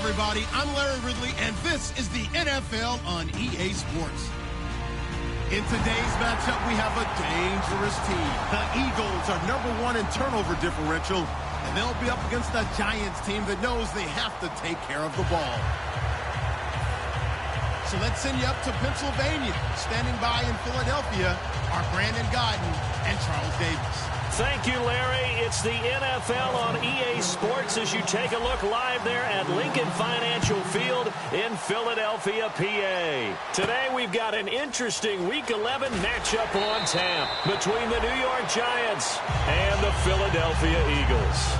everybody. I'm Larry Ridley, and this is the NFL on EA Sports. In today's matchup, we have a dangerous team. The Eagles are #1 in turnover differential, and they'll be up against the Giants team that knows they have to take care of the ball. So let's send you up to Pennsylvania. Standing by in Philadelphia are Brandon Godden and Charles Davis. Thank you, Larry. It's the NFL on EA Sports as you take a look live there at Lincoln Financial Field in Philadelphia, PA. Today we've got an interesting Week 11 matchup on tap between the New York Giants and the Philadelphia Eagles.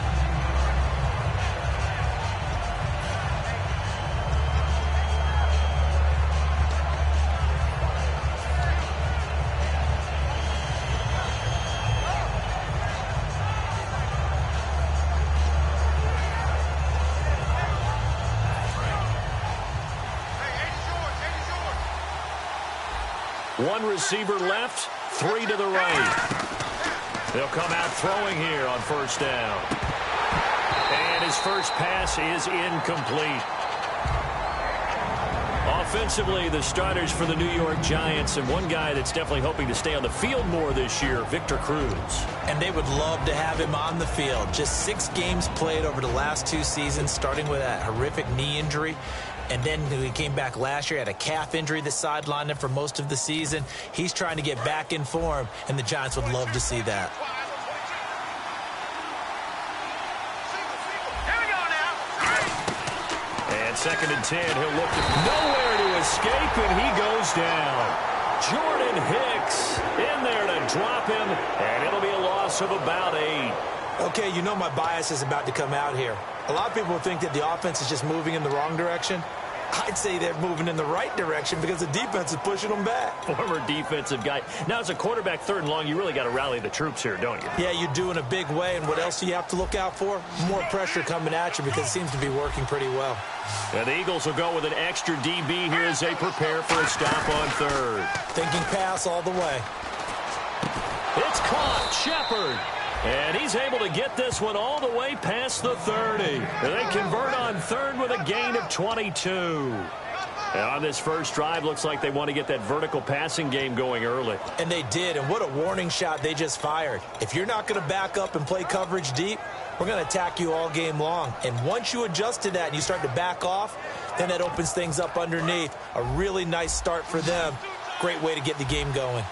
One receiver left, 3 to the right. They'll come out throwing here on first down. And his first pass is incomplete. Offensively, the starters for the New York Giants, and one guy that's definitely hoping to stay on the field more this year, Victor Cruz. And they would love to have him on the field. Just 6 games played over the last 2 seasons, starting with that horrific knee injury. And then he came back last year, had a calf injury that sidelined him for most of the season. He's trying to get back in form, and the Giants would love to see that. And 2nd and 10, he'll look nowhere to escape, and he goes down. Jordan Hicks in there to drop him, and it'll be a loss of about 8. Okay, you know my bias is about to come out here. A lot of people think that the offense is just moving in the wrong direction. I'd say they're moving in the right direction because the defense is pushing them back. Former defensive guy. Now, as a quarterback 3rd and long, you really got to rally the troops here, don't you? Yeah, you do in a big way. And what else do you have to look out for? More pressure coming at you because it seems to be working pretty well. And the Eagles will go with an extra DB here as they prepare for a stop on 3rd. Thinking pass all the way. It's caught. Shepard. And he's able to get this one all the way past the 30. And they convert on 3rd with a gain of 22. And on this first drive, looks like they want to get that vertical passing game going early. And they did, and what a warning shot they just fired. If you're not going to back up and play coverage deep, we're going to attack you all game long. And once you adjust to that and you start to back off, then that opens things up underneath. A really nice start for them. Great way to get the game going.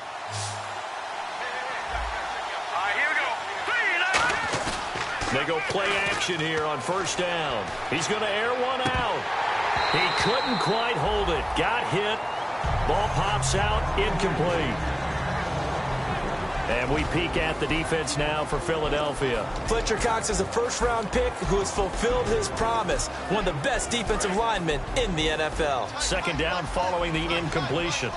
They go play action here on first down. He's going to air one out. He couldn't quite hold it. Got hit. Ball pops out. Incomplete. And we peek at the defense now for Philadelphia. Fletcher Cox is a first-round pick who has fulfilled his promise. One of the best defensive linemen in the NFL. 2nd down following the incompletion.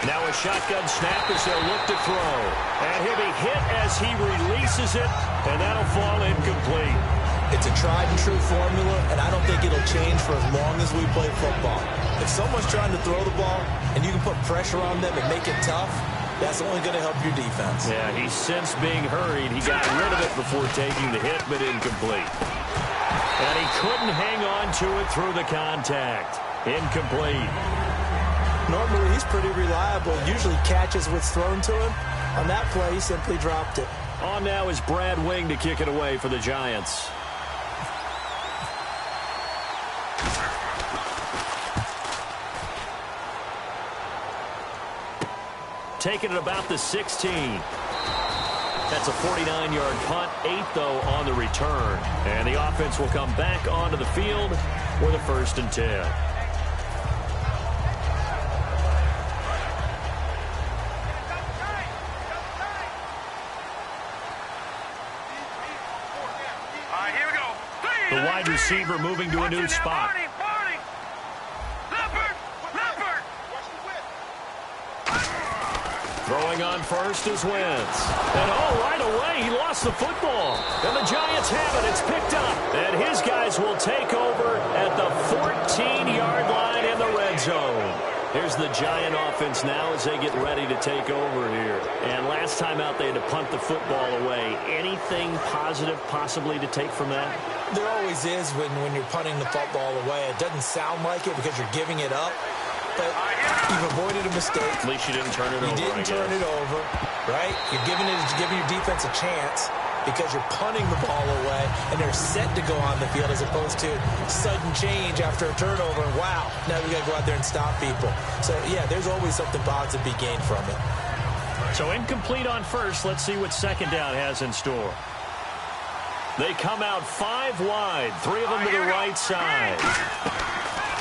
Now a shotgun snap as they'll look to throw. And he'll be hit as he releases it, and that'll fall incomplete. It's a tried-and-true formula, and I don't think it'll change for as long as we play football. If someone's trying to throw the ball and you can put pressure on them and make it tough, that's only going to help your defense. Yeah, he's since being hurried. He got rid of it before taking the hit, but incomplete. And he couldn't hang on to it through the contact. Incomplete. Normally, he's pretty reliable. Usually catches what's thrown to him. On that play, he simply dropped it. On now is Brad Wing to kick it away for the Giants. Taking it about the 16. That's a 49-yard punt, 8 though on the return. And the offense will come back onto the field with a 1st and 10. The wide receiver moving to a new spot. Throwing on first is Wentz. And right away, he lost the football. And the Giants have it. It's picked up. And his guys will take over at the 14-yard line in the red zone. Here's the Giant offense now as they get ready to take over here. And last time out, they had to punt the football away. Anything positive possibly to take from that? There always is when you're punting the football away. It doesn't sound like it because you're giving it up, but you've avoided a mistake. At least you didn't turn it over. You didn't turn it over, right? You're giving your defense a chance because you're punting the ball away, and they're set to go on the field as opposed to sudden change after a turnover. And wow, now we got to go out there and stop people. So, yeah, there's always something positive to be gained from it. So incomplete on first. Let's see what second down has in store. They come out 5 wide, 3 of them to the right side.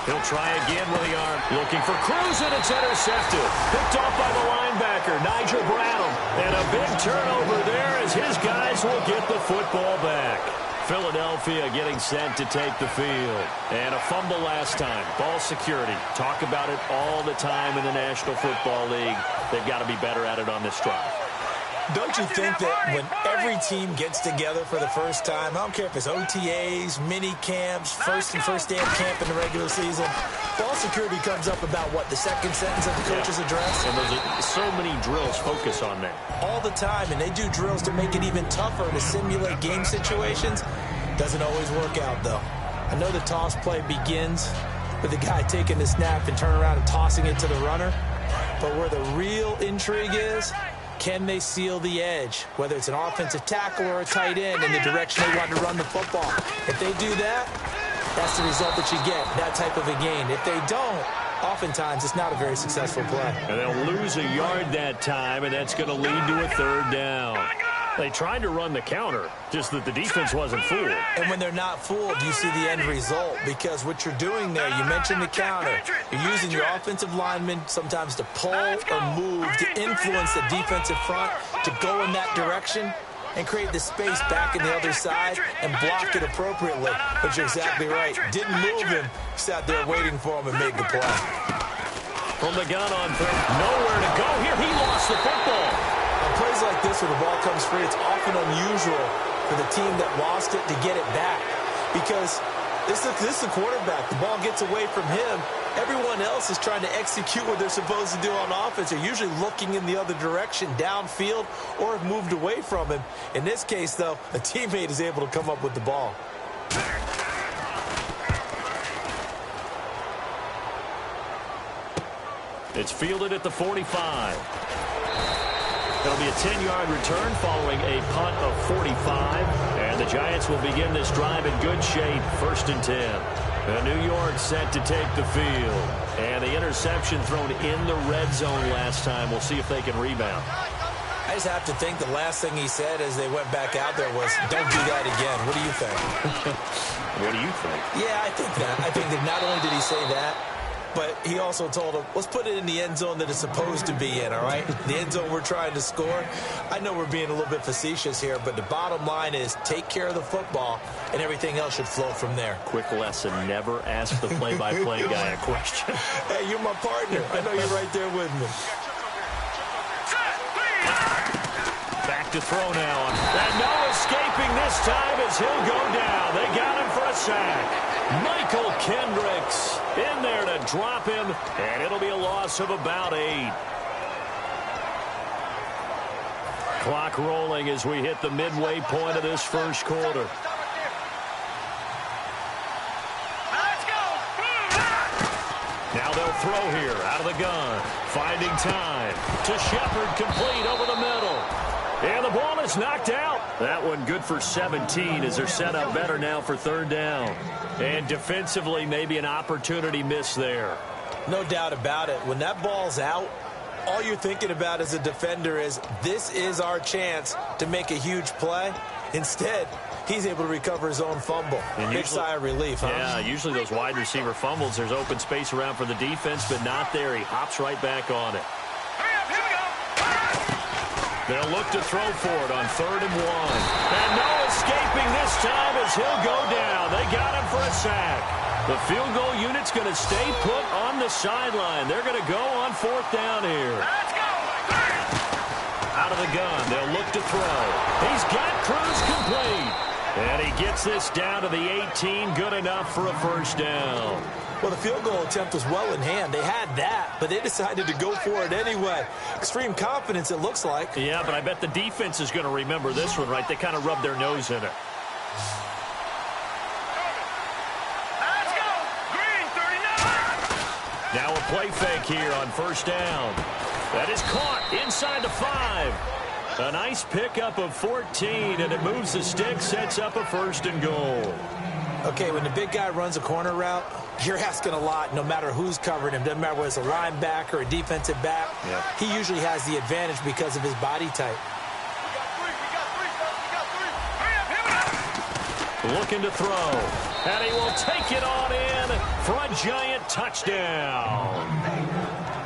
He'll try again with the arm. Looking for Cruz, and it's intercepted. Picked off by the linebacker, Nigel Bradham. And a big turnover there as his guys will get the football back. Philadelphia getting set to take the field. And a fumble last time. Ball security. Talk about it all the time in the National Football League. They've got to be better at it on this drive. Don't you think that when every team gets together for the first time, I don't care if it's OTAs, mini camps, first day of camp in the regular season, ball security comes up about, what, the second sentence of the coach's address? And there's so many drills focus on that. All the time, and they do drills to make it even tougher to simulate game situations. Doesn't always work out, though. I know the toss play begins with the guy taking the snap and turning around and tossing it to the runner, but where the real intrigue is, can they seal the edge, whether it's an offensive tackle or a tight end, in the direction they want to run the football? If they do that, that's the result that you get, that type of a gain. If they don't, oftentimes it's not a very successful play. And they'll lose a yard that time, and that's going to lead to a third down. They tried to run the counter, just that the defense wasn't fooled. And when they're not fooled, you see the end result, because what you're doing there, you mentioned the counter. You're using your offensive linemen sometimes to pull or move to influence the defensive front to go in that direction and create the space back in the other side and block it appropriately. But you're exactly right. Didn't move him, sat there waiting for him and made the play. From the gun on third, nowhere to go here. He lost the football. On plays like this where the ball comes free, it's often unusual for the team that lost it to get it back, because this is the quarterback. The ball gets away from him. Everyone else is trying to execute what they're supposed to do on offense. They're usually looking in the other direction, downfield, or have moved away from him. In this case, though, a teammate is able to come up with the ball. It's fielded at the 45. It'll be a 10-yard return following a punt of 45. And the Giants will begin this drive in good shape, 1st and 10. New York set to take the field. And the interception thrown in the red zone last time. We'll see if they can rebound. I just have to think the last thing he said as they went back out there was, don't do that again. What do you think? What do you think? Yeah, I think that. I think that not only did he say that, but he also told him, let's put it in the end zone that it's supposed to be in, all right? The end zone we're trying to score. I know we're being a little bit facetious here, but the bottom line is take care of the football, and everything else should flow from there. Quick lesson, never ask the play-by-play guy a question. Hey, you're my partner. I know you're right there with me. Back to throw now. And no escaping this time as he'll go down. They got him for a sack. Michael Kendricks in there to drop him, and it'll be a loss of about 8. Clock rolling as we hit the midway point of this first quarter. Now they'll throw here out of the gun. Finding time to Shepard, complete over the middle. And the ball is knocked out. That one good for 17 as they're set up better now for third down. And defensively, maybe an opportunity miss there. No doubt about it. When that ball's out, all you're thinking about as a defender is, this is our chance to make a huge play. Instead, he's able to recover his own fumble. Big sigh of relief, huh? Yeah, usually those wide receiver fumbles, there's open space around for the defense, but not there. He hops right back on it. They'll look to throw for it on 3rd and 1. And no escaping this time as he'll go down. They got him for a sack. The field goal unit's going to stay put on the sideline. They're going to go on 4th down here. Let's go. Out of the gun, they'll look to throw. He's got Cruz complete. And he gets this down to the 18, good enough for a first down. Well, the field goal attempt was well in hand. They had that, but they decided to go for it anyway. Extreme confidence, it looks like. Yeah, but I bet the defense is going to remember this one, right? They kind of rubbed their nose in it. Let's go! Green, 39! Now a play fake here on first down. That is caught inside the 5. A nice pickup of 14, and it moves the stick, sets up a first and goal. Okay, when the big guy runs a corner route, you're asking a lot no matter who's covering him. Doesn't matter whether it's a linebacker or a defensive back. Yeah. He usually has the advantage because of his body type. Looking to throw, and he will take it on in for a giant touchdown.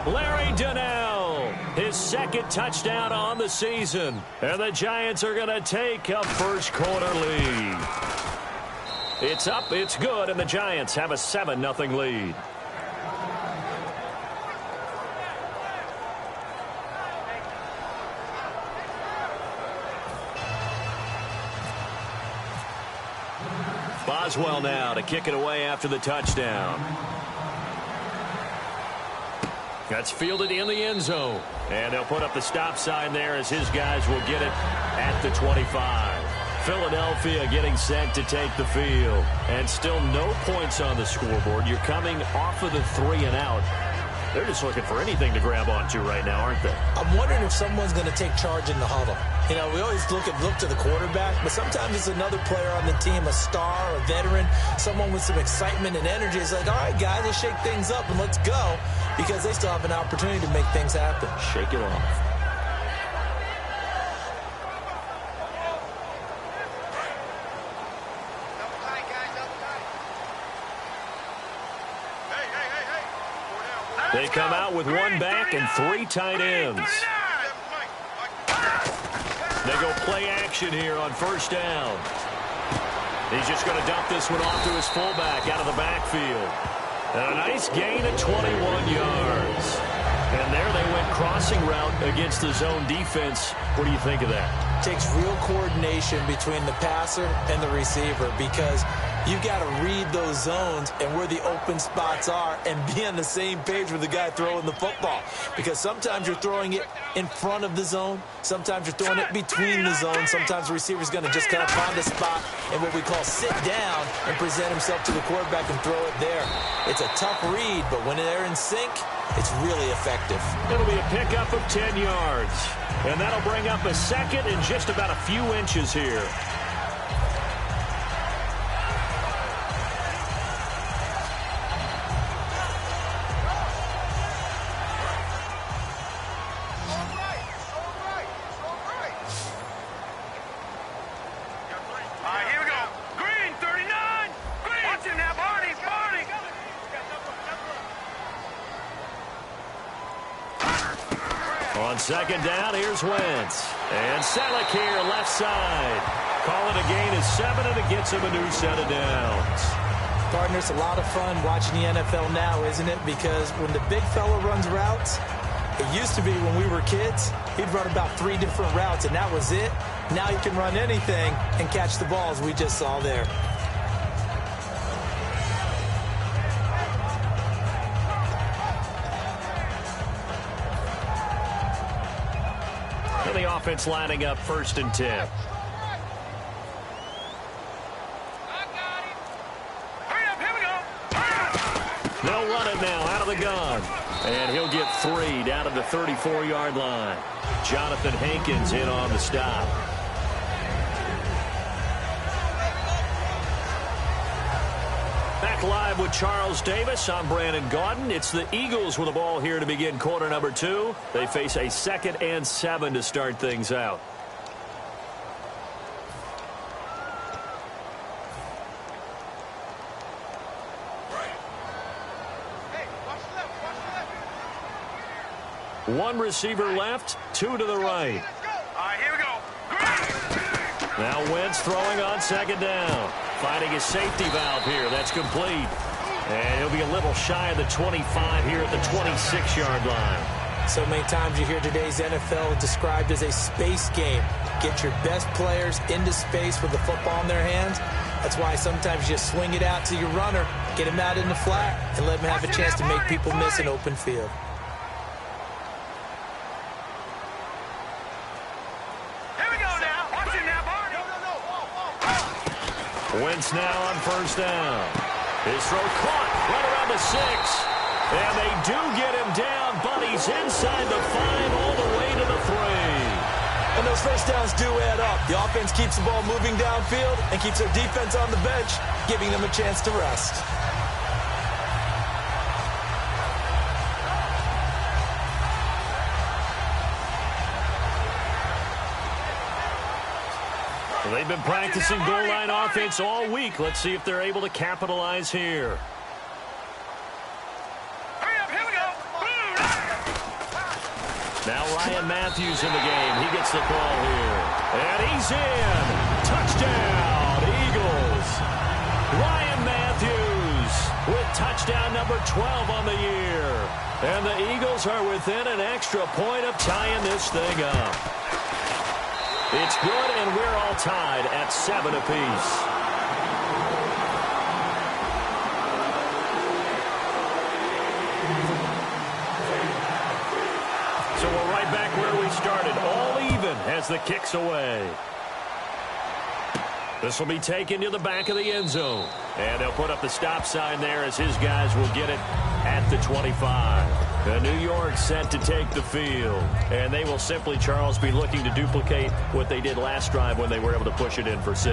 Larry Donnell, his second touchdown on the season. And the Giants are going to take a first-quarter lead. It's up, it's good, and the Giants have a 7-0 lead. Boswell now to kick it away after the touchdown. That's fielded in the end zone. And they'll put up the stop sign there as his guys will get it at the 25. Philadelphia getting set to take the field. And still no points on the scoreboard. You're coming off of the 3 and out. They're just looking for anything to grab onto right now, aren't they? I'm wondering if someone's going to take charge in the huddle. You know, we always look to the quarterback, but sometimes it's another player on the team, a star, a veteran, someone with some excitement and energy. It's like, all right, guys, let's shake things up and let's go, because they still have an opportunity to make things happen. Shake it off. They come out with one back and 3 tight ends. They go play action here on first down. He's just going to dump this one off to his fullback out of the backfield. And a nice gain of 21 yards. And there they went crossing route against the zone defense. What do you think of that? Takes real coordination between the passer and the receiver, because you've got to read those zones and where the open spots are and be on the same page with the guy throwing the football. Because sometimes you're throwing it in front of the zone. Sometimes you're throwing it between the zones. Sometimes the receiver's going to just kind of find a spot and what we call sit down and present himself to the quarterback and throw it there. It's a tough read, but when they're in sync, it's really effective. It'll be a pickup of 10 yards. And that'll bring up a second and just about a few inches here. On second down, here's Wentz. And Selleck here, left side. Call it a gain of 7, and it gets him a new set of downs. Partner, it's a lot of fun watching the NFL now, isn't it? Because when the big fella runs routes, it used to be when we were kids, he'd run about 3 different routes, and that was it. Now he can run anything and catch the balls we just saw there. And the offense lining up 1st and 10. They'll run it now out of the gun. And he'll get 3 down to the 34-yard line. Jonathan Hankins in on the stop. Back live with Charles Davis. I'm Brandon Gaudin. It's the Eagles with the ball here to begin quarter number 2. They face a 2nd and 7 to start things out. One receiver left, 2 to the right. All right, here we go. Now Wentz throwing on second down. Finding his safety valve here. That's complete. And he'll be a little shy of the 25 here at the 26-yard line. So many times you hear today's NFL described as a space game. Get your best players into space with the football in their hands. That's why sometimes you just swing it out to your runner, get him out in the flat, and let him have a chance to make people miss an open field. Here we go now. Watch it now, Barney. Wentz now on first down. His throw caught right around the 6. And they do get him down, but he's inside the 5 all the way to the 3. And those first downs do add up. The offense keeps the ball moving downfield and keeps their defense on the bench, giving them a chance to rest. Well, they've been practicing goal line offense all week. Let's see if they're able to capitalize here. Now Ryan Matthews in the game. He gets the call here. And he's in. Touchdown, Eagles. Ryan Matthews with touchdown number 12 on the year. And the Eagles are within an extra point of tying this thing up. It's good, and we're all tied at 7 apiece. So we're right back where we started, all even as the kick's away. This will be taken to the back of the end zone. And they'll put up the stop sign there as his guys will get it at the 25. New York set to take the field. And they will simply, Charles, be looking to duplicate what they did last drive when they were able to push it in for 6.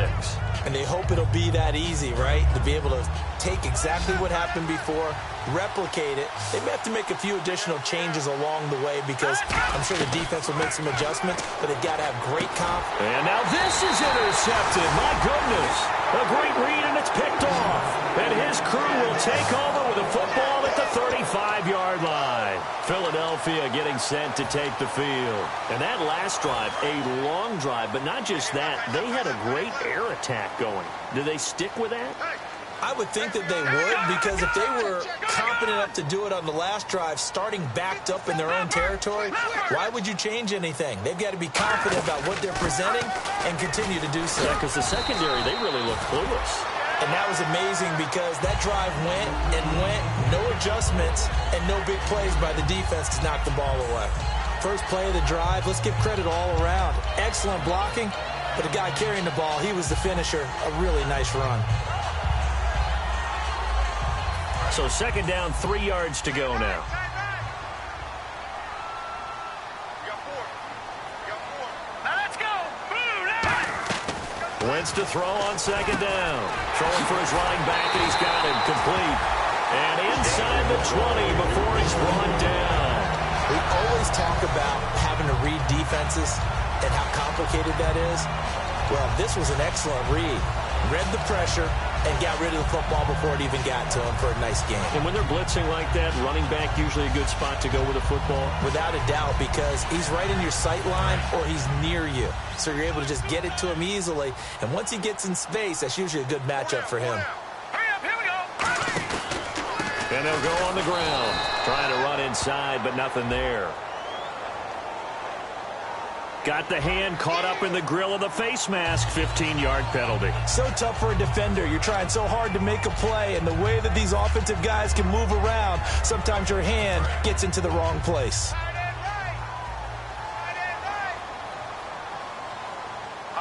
And they hope it'll be that easy, right? To be able to take exactly what happened before, replicate it. They may have to make a few additional changes along the way because I'm sure the defense will make some adjustments, but they've got to have great confidence. And now this is intercepted. My goodness. A great read, and it's picked off. And his crew will take over with a football at the 35-yard line. Philadelphia getting sent to take the field. And that last drive, a long drive, but not just that. They had a great air attack going. Do they stick with that? I would think that they would, because if they were confident enough to do it on the last drive, starting backed up in their own territory, why would you change anything? They've got to be confident about what they're presenting and continue to do so. Yeah, because the secondary, they really looked clueless. And that was amazing because that drive went and went, no adjustments, and no big plays by the defense to knock the ball away. First play of the drive, let's give credit all around. Excellent blocking, but the guy carrying the ball, he was the finisher. A really nice run. So second down, 3 yards to go now. Let's go. Wentz to throw on second down. Throwing for his running back, and he's got him complete. And inside the 20 before he's brought down. We always talk about having to read defenses and how complicated that is. Well, this was an excellent read. Read the pressure and got rid of the football before it even got to him for a nice game. And when they're blitzing like that, running back usually a good spot to go with a football? Without a doubt, because he's right in your sight line or he's near you. So you're able to just get it to him easily. And once he gets in space, that's usually a good matchup for him. Hurry up, here we go. And they'll go on the ground. Trying to run inside, but nothing there. Got the hand caught up in the grill of the face mask. 15-yard penalty. So tough for a defender. You're trying so hard to make a play, and the way that these offensive guys can move around, sometimes your hand gets into the wrong place.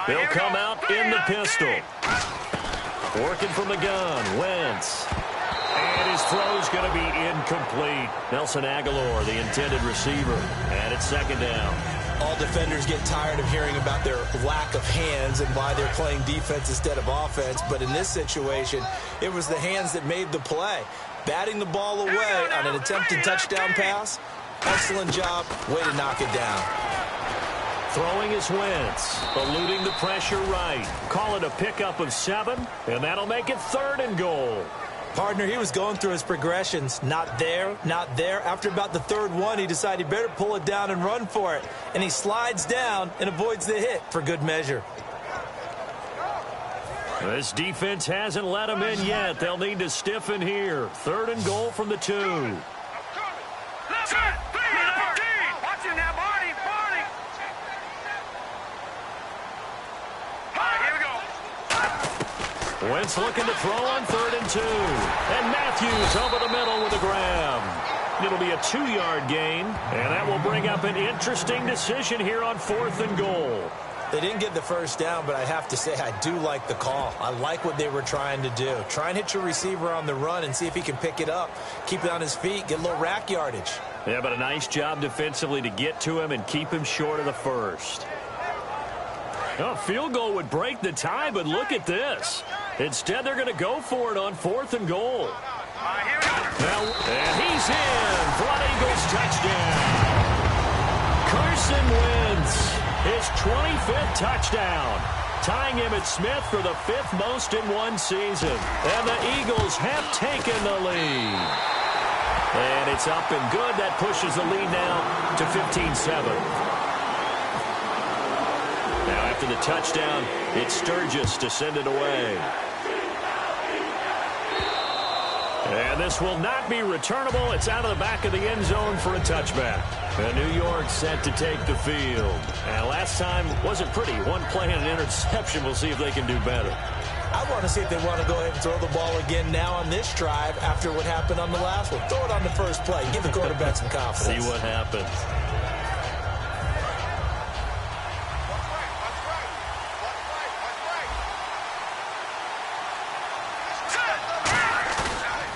They'll come out in the pistol. Working from the gun, Wentz. And his throw's going to be incomplete. Nelson Aguilar, the intended receiver. And it's second down. All defenders get tired of hearing about their lack of hands and why they're playing defense instead of offense. But in this situation, it was the hands that made the play. Batting the ball away on an attempted touchdown pass. Excellent job. Way to knock it down. Throwing is Wentz. Eluding the pressure right. Call it a pickup of 7. And that'll make it 3rd and goal. Partner, he was going through his progressions. Not there, not there. After about the 3rd one, he decided he better pull it down and run for it. And he slides down and avoids the hit for good measure. This defense hasn't let him in yet. They'll need to stiffen here. 3rd and goal from the 2. Let's go. 3 and 15. Wentz looking to throw on 3rd and 2. And Matthews over the middle with a grab. It'll be a 2-yard gain, and that will bring up an interesting decision here on 4th and goal. They didn't get the first down, but I have to say I do like the call. I like what they were trying to do. Try and hit your receiver on the run and see if he can pick it up, keep it on his feet, get a little rack yardage. Yeah, but a nice job defensively to get to him and keep him short of the first. A field goal would break the tie, but look at this. Instead, they're going to go for it on 4th and goal. Now, and he's in for an Eagles touchdown. Carson Wentz, his 25th touchdown, tying him at Smith for the 5th most in one season. And the Eagles have taken the lead. And it's up and good. That pushes the lead now to 15-7. Now after the touchdown, it's Sturgis to send it away. And this will not be returnable. It's out of the back of the end zone for a touchback. And New York set to take the field. And last time wasn't pretty. One play and an interception. We'll see if they can do better. I want to see if they want to go ahead and throw the ball again now on this drive after what happened on the last one. Throw it on the first play. Give the quarterback some confidence. See what happens.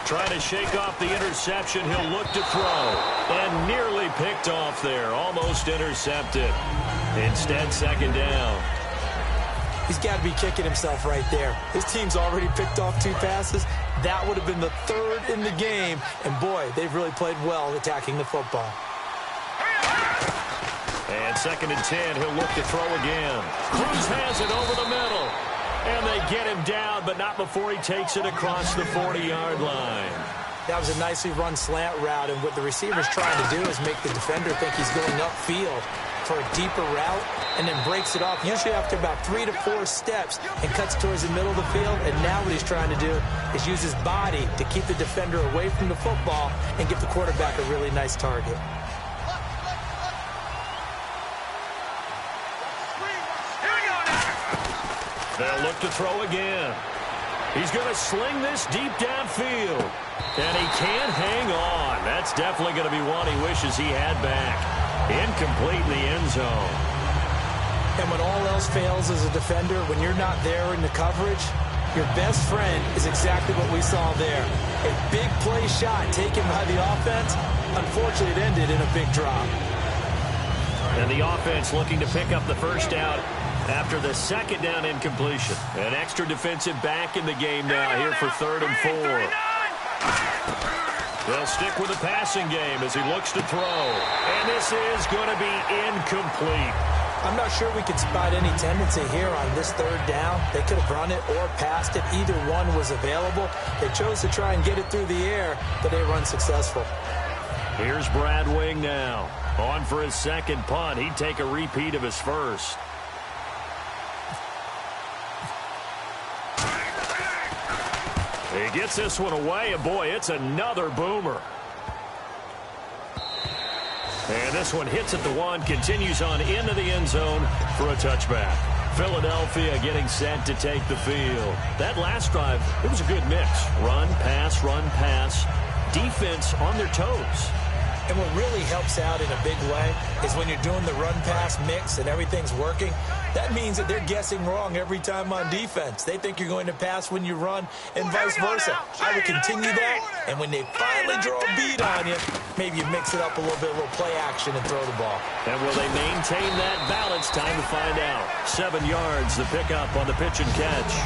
Trying to shake off the interception. He'll look to throw. And nearly picked off there. Almost intercepted. Instead, 2nd down. He's got to be kicking himself right there. His team's already picked off 2 passes. That would have been the 3rd in the game. And, boy, they've really played well attacking the football. And 2nd and 10. He'll look to throw again. Cruz has it over the middle. And they get him down, but not before he takes it across the 40-yard line. That was a nicely run slant route, and what the receiver's trying to do is make the defender think he's going upfield for a deeper route and then breaks it off, usually after about 3 to 4 steps, and cuts towards the middle of the field. And now what he's trying to do is use his body to keep the defender away from the football and give the quarterback a really nice target. They'll look to throw again. He's going to sling this deep downfield. And he can't hang on. That's definitely going to be one he wishes he had back. Incomplete in the end zone. And when all else fails as a defender, when you're not there in the coverage, your best friend is exactly what we saw there. A big play shot taken by the offense. Unfortunately, it ended in a big drop. And the offense looking to pick up the first down after the 2nd down incompletion. An extra defensive back in the game now here for 3rd and 4. They'll stick with the passing game as he looks to throw. And this is going to be incomplete. I'm not sure we could spot any tendency here on this 3rd down. They could have run it or passed it. Either one was available. They chose to try and get it through the air, but they were unsuccessful. Here's Brad Wing now. On for his 2nd punt. He'd take a repeat of his first. He gets this one away, and boy, it's another boomer. And this one hits at the 1, continues on into the end zone for a touchback. Philadelphia getting set to take the field. That last drive, it was a good mix. Run, pass, defense on their toes. And what really helps out in a big way is when you're doing the run-pass mix and everything's working, that means that they're guessing wrong every time on defense. They think you're going to pass when you run and vice versa. I would continue that, and when they finally draw a beat on you, maybe you mix it up a little bit, a little play action, and throw the ball. And will they maintain that balance? Time to find out. 7 yards, the pickup on the pitch and catch.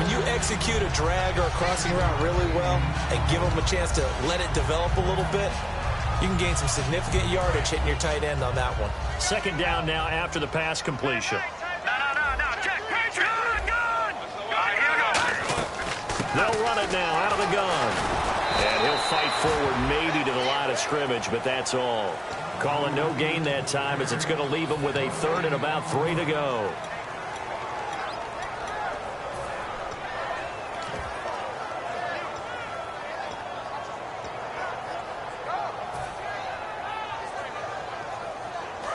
When you execute a drag or a crossing route really well and give them a chance to let it develop a little bit, you can gain some significant yardage hitting your tight end on that one. 2nd down now after the pass completion. No. Check. Gun. They'll run it now out of the gun. And he'll fight forward maybe to the line of scrimmage, but that's all. Calling no gain that time as it's going to leave him with a 3rd and about 3 to go.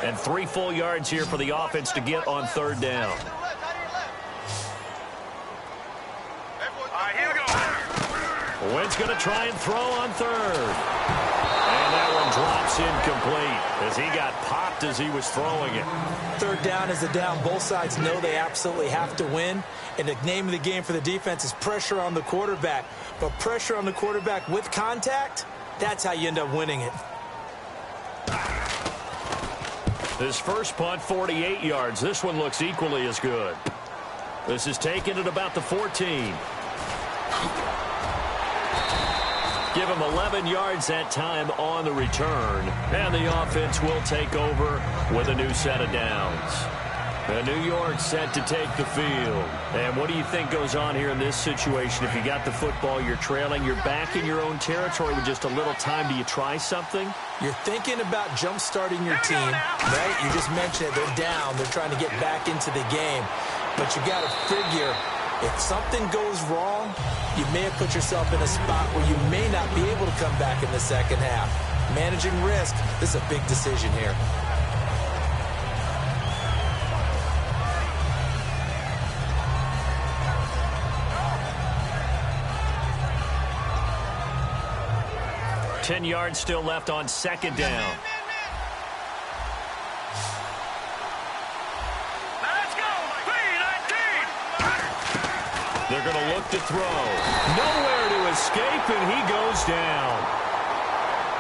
And 3 full yards here for the offense to get on 3rd down. right, here we go. Wentz going to try and throw on third. And that one drops incomplete as he got popped as he was throwing it. Third down is a down. Both sides know they absolutely have to win. And the name of the game for the defense is pressure on the quarterback. But pressure on the quarterback with contact, that's how you end up winning it. His first punt, 48 yards. This one looks equally as good. This is taken at about the 14. Give him 11 yards that time on the return. And the offense will take over with a new set of downs. New York set to take the field. And what do you think goes on here in this situation? If you got the football, you're trailing, you're back in your own territory with just a little time. Do you try something? You're thinking about jump-starting your team, right? You just mentioned it. They're down. They're trying to get back into the game. But you got to figure, if something goes wrong, you may have put yourself in a spot where you may not be able to come back in the second half. Managing risk, this is a big decision here. Ten yards still left on second down. Let's go. 3-19. They're going to look to throw. Nowhere to escape, and he goes down.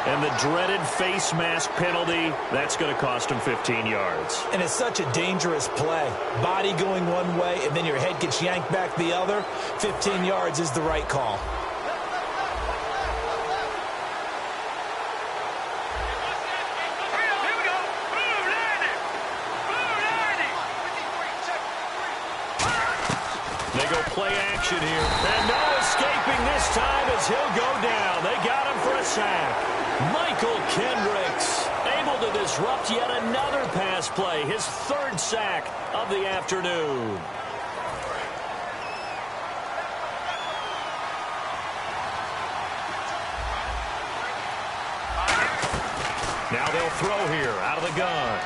And the dreaded face mask penalty, that's going to cost him 15 yards. And it's such a dangerous play. Body going one way, and then your head gets yanked back the other. 15 yards is the right call. Play action here. And no escaping this time as he'll go down. They got him for a sack. Michael Kendricks able to disrupt yet another pass play. His third sack of the afternoon. Now they'll throw here out of the gun.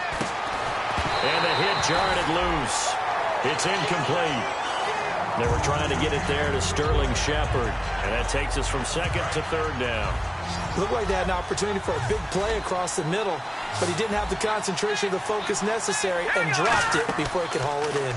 And the hit jarred it loose. It's incomplete. They were trying to get it there to Sterling Shepard. And that takes us from second to third down. Looked like they had an opportunity for a big play across the middle, but he didn't have the concentration or the focus necessary and dropped it before he could haul it in.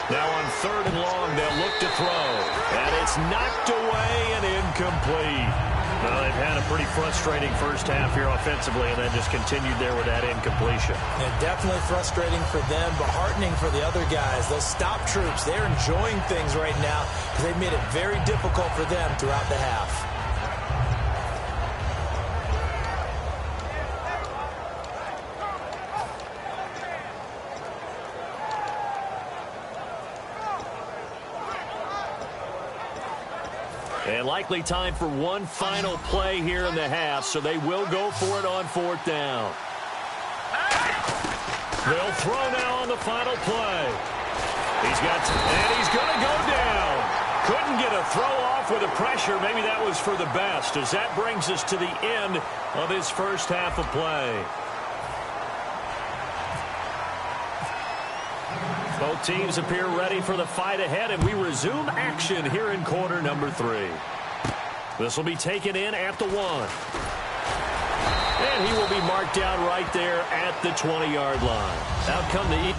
Now on third and long, they'll look to throw. And it's knocked away and incomplete. Well, they've had a pretty frustrating first half here offensively and then just continued there with that incompletion. Yeah, definitely frustrating for them, but heartening for the other guys. Those stop troops, they're enjoying things right now because they've made it very difficult for them throughout the half. And likely time for one final play here in the half, so they will go for it on fourth down. They'll throw now on the final play. And he's going to go down. Couldn't get a throw off with the pressure. Maybe that was for the best, as that brings us to the end of his first half of play. Both teams appear ready for the fight ahead, and we resume action here in quarter number 3. This will be taken in at the 1. And he will be marked down right there at the 20-yard line. Out come the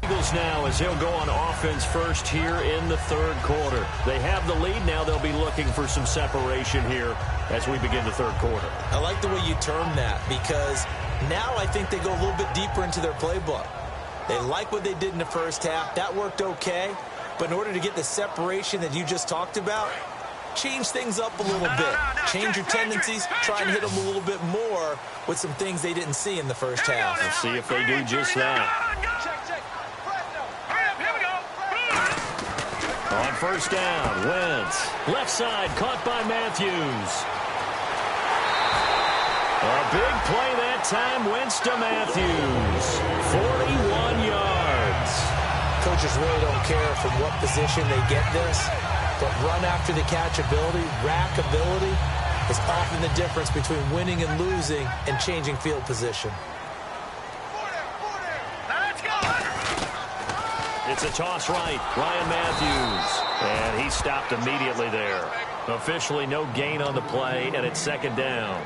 Eagles now as he'll go on offense first here in the third quarter. They have the lead. Now they'll be looking for some separation here as we begin the third quarter. I like the way you term that because now I think they go a little bit deeper into their playbook. They like what they did in the first half. That worked okay. But in order to get the separation that you just talked about, change things up a little bit. Change your tendencies. Try and hit them a little bit more with some things they didn't see in the first half. Let's see if they do just that. On first down, Wentz. Left side, caught by Matthews. A big play that time, Wentz to Matthews. 41 yards. Coaches really don't care from what position they get this, but run after the catch ability, rack ability, is often the difference between winning and losing and changing field position. It's a toss right. Ryan Matthews. And he stopped immediately there. Officially no gain on the play, and it's second down.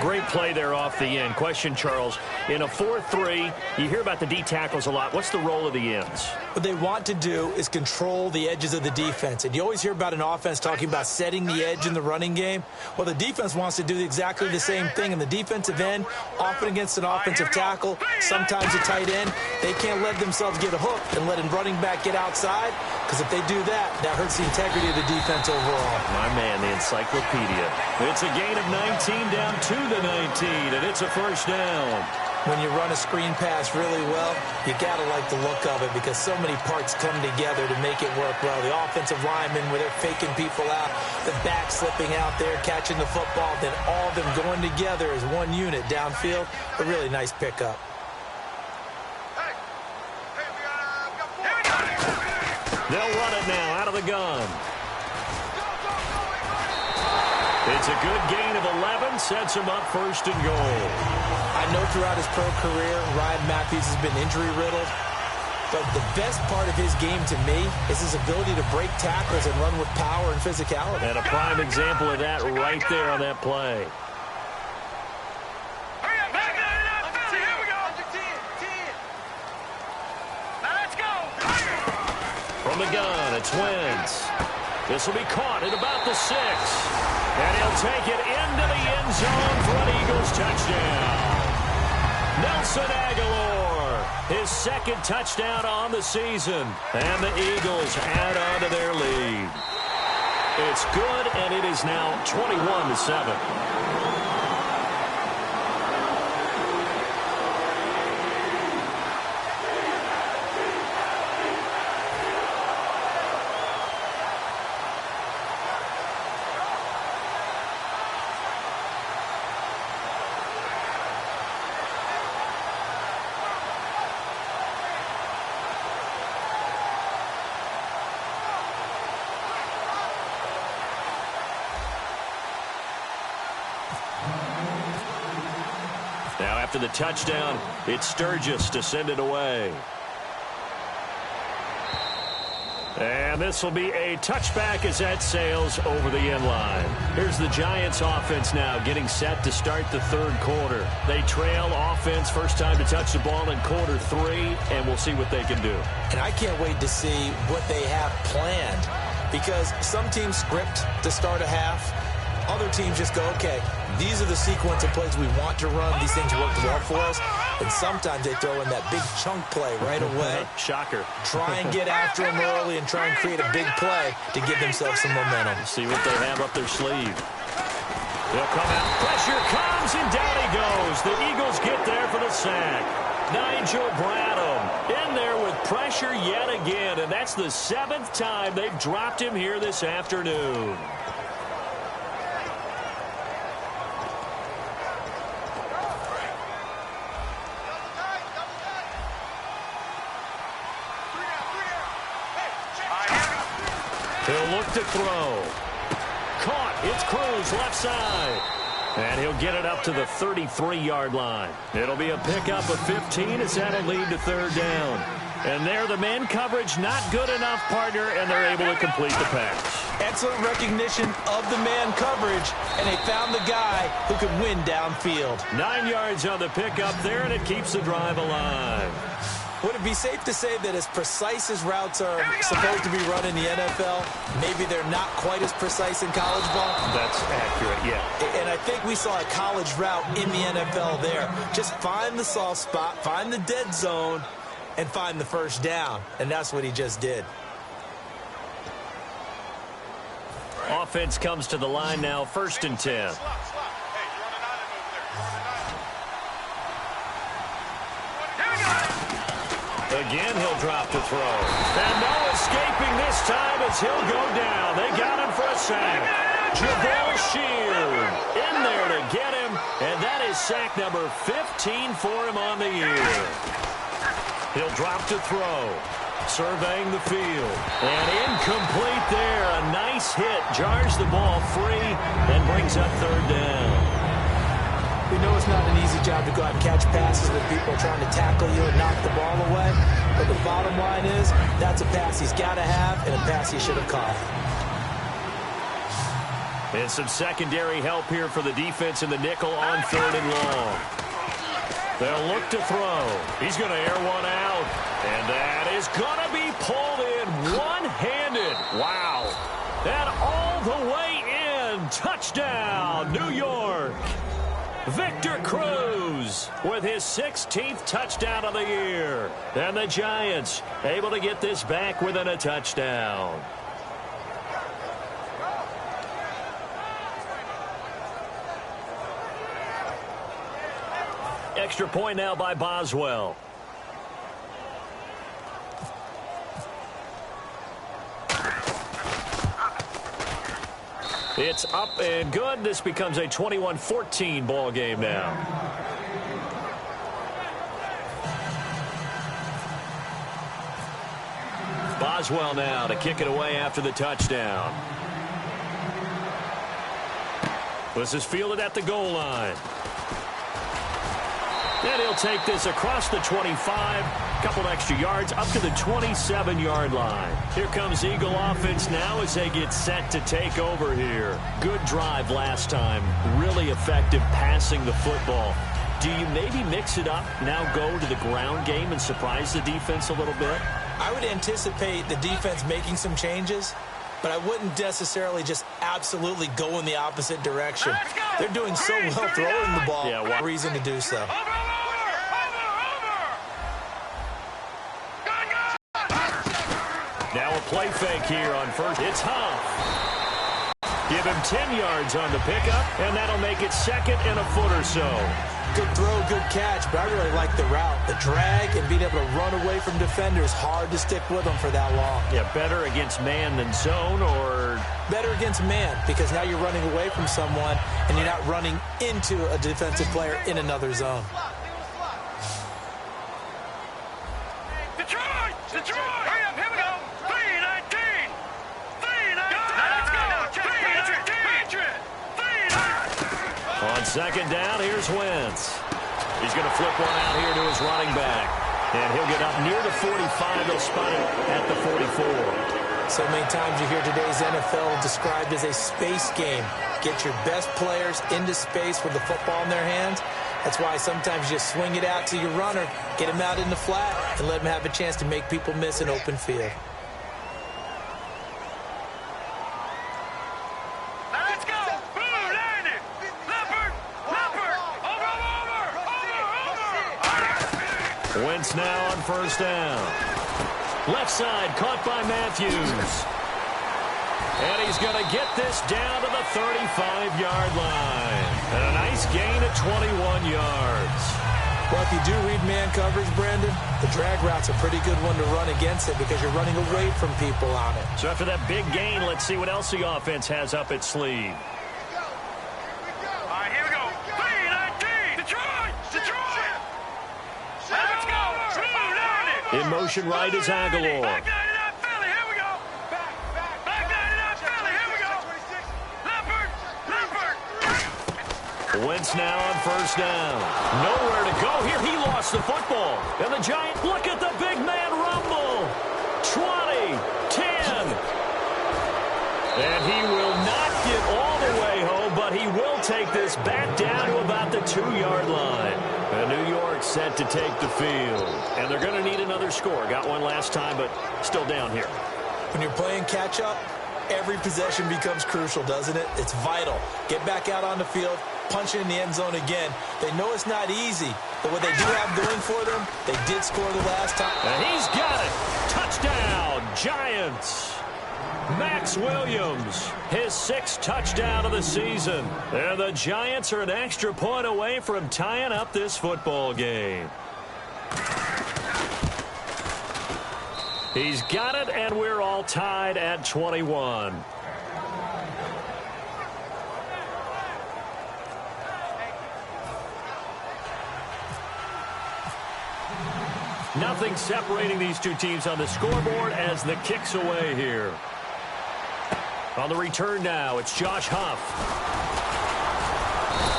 Great play there off the end. Question, Charles, in a 4-3, you hear about the D tackles a lot. What's the role of the ends? What they want to do is control the edges of the defense. And you always hear about an offense talking about setting the edge in the running game. Well, the defense wants to do exactly the same thing. And the defensive end, often against an offensive tackle, sometimes a tight end, they can't let themselves get a hook and let a running back get outside. Because if they do that, that hurts the integrity of the defense overall. My man, the encyclopedia. It's a gain of 19 down to the 19, and it's a first down. When you run a screen pass really well, you got to like the look of it because so many parts come together to make it work well. The offensive linemen, where they're faking people out, the back slipping out there, catching the football, then all of them going together as one unit downfield. A really nice pickup. They'll run it now out of the gun. It's a good gain of 11, sets him up first and goal. I know throughout his pro career, Ryan Matthews has been injury-riddled, but the best part of his game to me is his ability to break tackles and run with power and physicality. And a prime example of that right there on that play. From the gun, it's Wentz. This will be caught at about the 6. And he'll take it into the end zone for an Eagles touchdown. Nelson Aguilar, his second touchdown on the season. And the Eagles add on to their lead. It's good, and it is now 21-7. Now after the touchdown, it's Sturgis to send it away. And this will be a touchback as that sails over the end line. Here's the Giants offense now getting set to start the third quarter. They trail offense, first time to touch the ball in quarter 3, and we'll see what they can do. And I can't wait to see what they have planned because some teams script to start a half. Other teams just go, okay, these are the sequence of plays we want to run. These things worked well for us. And sometimes they throw in that big chunk play right away. Shocker. Try and get after them early and try and create a big play to give themselves some momentum. See what they have up their sleeve. They'll come out. Pressure comes, and down he goes. The Eagles get there for the sack. Nigel Bradham in there with pressure yet again. And that's the 7th time they've dropped him here this afternoon. He'll look to throw. Caught. It's Cruz left side. And he'll get it up to the 33-yard line. It'll be a pickup of 15 as that'll lead to third down. And there the man coverage not good enough, partner, and they're able to complete the pass. Excellent recognition of the man coverage, and they found the guy who could win downfield. 9 yards on the pickup there, and it keeps the drive alive. Would it be safe to say that as precise as routes are supposed to be run in the NFL, maybe they're not quite as precise in college ball? That's accurate, yeah. And I think we saw a college route in the NFL there. Just find the soft spot, find the dead zone, and find the first down. And that's what he just did. Offense comes to the line now, 1st and 10. Again, he'll drop to throw. And no escaping this time as he'll go down. They got him for a sack. Jabril Sheard in there to get him. And that is sack number 15 for him on the year. He'll drop to throw. Surveying the field. And incomplete there. A nice hit. Jars the ball free and brings up third down. We know it's not an easy job to go out and catch passes when people are trying to tackle you and knock the ball away. But the bottom line is, that's a pass he's got to have and a pass he should have caught. And some secondary help here for the defense in the nickel on third and long. They'll look to throw. He's going to air one out. And that is going to be pulled in one-handed. Wow. And all the way in. Touchdown, New York. Victor Cruz with his 16th touchdown of the year. And the Giants able to get this back within a touchdown. Extra point now by Boswell. It's up and good. This becomes a 21-14 ball game now. Boswell now to kick it away after the touchdown. This is fielded at the goal line. And he'll take this across the 25, couple extra yards, up to the 27-yard line. Here comes Eagle offense now as they get set to take over here. Good drive last time. Really effective passing the football. Do you maybe mix it up, now go to the ground game and surprise the defense a little bit? I would anticipate the defense making some changes, but I wouldn't necessarily just absolutely go in the opposite direction. They're doing so well throwing the ball. Yeah, what reason to do so? Now a play fake here on first. It's Huff. Give him 10 yards on the pickup, and that'll make it second and a foot or so. Good throw, good catch, but I really like the route. The drag and being able to run away from defenders, hard to stick with them for that long. Yeah, better against man than zone, or? Better against man, because now you're running away from someone, and you're not running into a defensive player in another zone. On second down, here's Wentz. He's going to flip one out here to his running back. And he'll get up near the 45. He'll spot it at the 44. So many times you hear today's NFL described as a space game. Get your best players into space with the football in their hands. That's why sometimes you just swing it out to your runner, get him out in the flat, and let him have a chance to make people miss an open field. Wentz now on first down. Left side caught by Matthews. And he's going to get this down to the 35-yard line. And a nice gain of 21 yards. Well, if you do read man coverage, Brandon, the drag route's a pretty good one to run against it because you're running away from people on it. So after that big gain, let's see what else the offense has up its sleeve. In motion right is Aguilar. Wentz now on first down. Nowhere to go here. He lost the football. And the Giants, look at the big man rumble. 20, 10. And he will not get all the way home, but he will take this back down to about the 2-yard line. And New York set to take the field. And they're going to need another score. Got one last time, but still down here. When you're playing catch-up, every possession becomes crucial, doesn't it? It's vital. Get back out on the field, punch it in the end zone again. They know it's not easy, but what they do have going for them, they did score the last time. And he's got it. Touchdown, Giants. Max Williams, his 6th touchdown of the season. And the Giants are an extra point away from tying up this football game. He's got it, and we're all tied at 21. Nothing separating these two teams on the scoreboard as the kick's away here. On the return now, it's Josh Huff.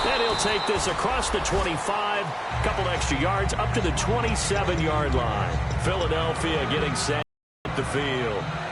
And he'll take this across the 25, couple extra yards up to the 27-yard line. Philadelphia getting set at the field.